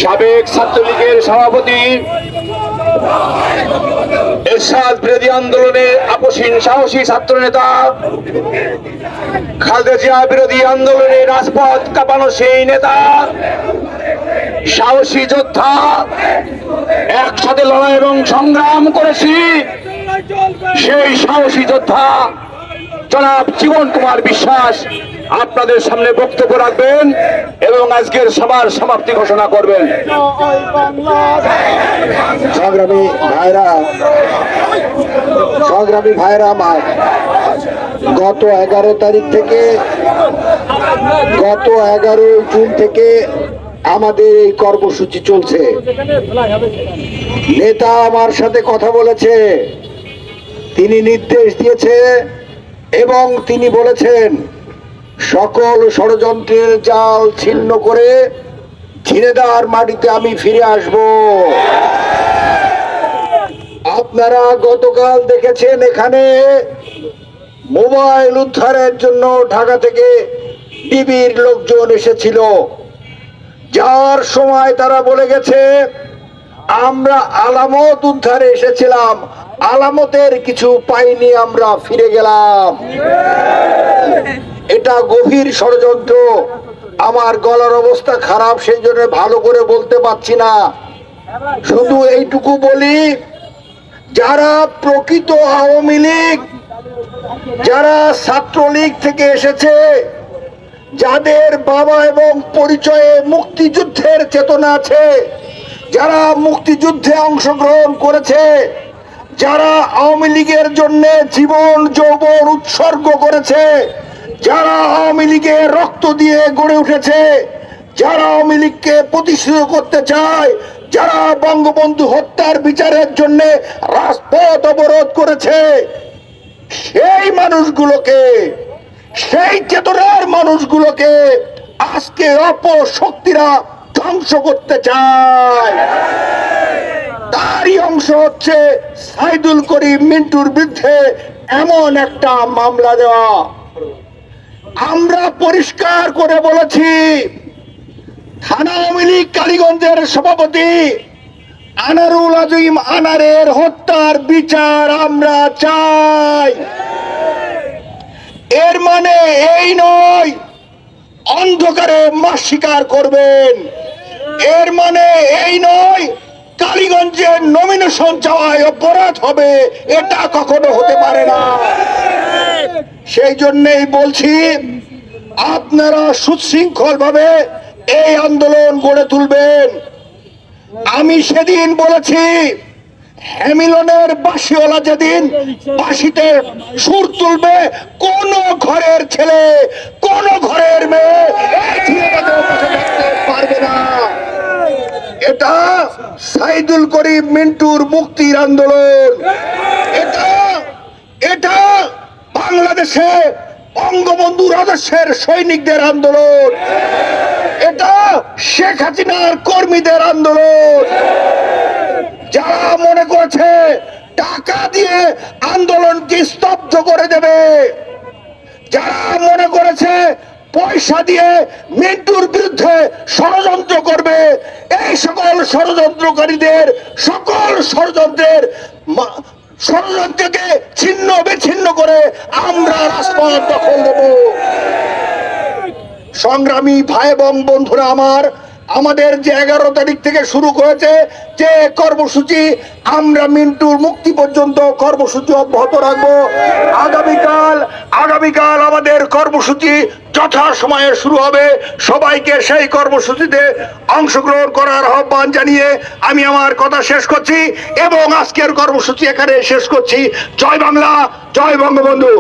সাবেক ছাত্রলীগের সভাপতি, এরশাদ বিরোধী আন্দোলনের আপসীন সাহসী ছাত্র নেতা, খালেদা জিয়া বিরোধী আন্দোলনে রাজপথ কাঁপানো সেই নেতা, সাহসী যোদ্ধা, একসাথে লড়াই এবং সংগ্রাম করেছি সেই সাহসী যোদ্ধা জনাব জীবন কুমার বিশ্বাস আপনাদের সামনে বক্তব্য রাখবেন এবং আজকের সভার সমাপ্তি ঘোষণা করবেন। সংগ্রামী ভাইরা আমার, গত 11 তারিখ থেকে গত 11 জুন থেকে আমাদের এই কর্মসূচি চলছে। নেতা আমার সাথে কথা বলেছে, তিনি নির্দেশ দিয়েছে এবং তিনি বলেছেন সকল ষড়যন্ত্রের জাল ছিন্ন করে ঝিনেদার মাটিতে আমি ফিরে আসব। আপনারা গতকাল দেখেছেন এখানে মোবাইল উদ্ধারের জন্য ঢাকা থেকে ডিবির লোকজন এসেছিল, যার সময় তারা বলে গেছে আমরা আলামত উদ্ধারে এসেছিলাম, আলামতের কিছু পাইনি, আমরা ফিরে গেলাম। এটা গভীর ষড়যন্ত্র। আমার গলার অবস্থা খারাপ, সেই জন্য ভালো করে বলতে পারছি না। শুধু এইটুকু বলি, যারা প্রকৃত আওয়ামী লীগ, যারা ছাত্রলীগ থেকে এসেছে, যাদের বাবা এবং পরিচয়ে মুক্তিযুদ্ধের চেতনা আছে, যারা মুক্তিযুদ্ধে অংশগ্রহণ করেছে, যারা আওয়ামী লীগের জন্য জীবন যৌবন উৎসর্গ করেছে, যারা আওয়ামী লীগের রক্ত দিয়ে গড়ে উঠেছে, যারা আওয়ামী লীগকে প্রতিষ্ঠিত করতে চায়, যারা বঙ্গবন্ধু হত্যার বিচারের জন্য রাজপথ অবরোধ করেছে, সেই মানুষগুলোকে, সেই চেতনার মানুষগুলোকে আজকে অপশক্তিরা ধ্বংস করতে চায়। তারই অংশ হচ্ছে সাইদুল করিম মিন্টুর বিরুদ্ধে এমন একটা মামলা দেওয়া। আমরা পরিষ্কার করে বলেছি, থানা আওয়ামী লীগ কালীগঞ্জের সভাপতি আনারুল আজিম আনারের হত্যার বিচার আমরা চাই। এর মানে এই নয় অন্ধকারে মাস শিকার করবেন, এর মানে এই নয় কালীগঞ্জের নমিনেশন চাওয়ায় অপরাধ হবে, এটা কখনো হতে পারে না। সেই জন্যই বলছি, আপনারা সুশৃঙ্খল ভাবে এই আন্দোলন গড়ে তুলবেন। আমি সেদিন বলেছি, হ্যামিলনের বাঁশিওয়ালা যেদিন বাঁশিতে সুর তুলবে, কোন ঘরের ছেলে, কোন ঘরের মেয়ে পারবে না। এটা সাইদুল করিম মিন্টুর মুক্তির আন্দোলন। এটা বাংলাদেশে বঙ্গবন্ধুর আদর্শের সৈনিকদের আন্দোলন। এটা শেখ হাসিনার কর্মীদের আন্দোলন। যারা মনে করেছে টাকা দিয়ে আন্দোলনকে স্তব্ধ করে দেবে, যারা মনে করেছে পয়সা দিয়ে মিন্টুর বিরুদ্ধে ষড়যন্ত্র করবে, এই সকল ষড়যন্ত্রকারীদের সকল ষড়যন্ত্রকে ছিন্ন বিচ্ছিন্ন করে আমরা রাজপথ দখল দেব। সংগ্রামী ভাই এবং বন্ধুরা আমার, আমাদের যে 11 তারিখ থেকে শুরু হয়েছে যে কর্মসূচি, আমরা মিন্টুর মুক্তি পর্যন্ত কর্মসূচি অব্যাহত রাখবো। আগামীকাল আমাদের কর্মসূচি যথা সময়ে শুরু হবে। সবাইকে সেই কর্মসূচিতে অংশগ্রহণ করার আহ্বান জানিয়ে আমি আমার কথা শেষ করছি এবং আজকের কর্মসূচি এখানে শেষ করছি। জয় বাংলা, জয় বঙ্গবন্ধু।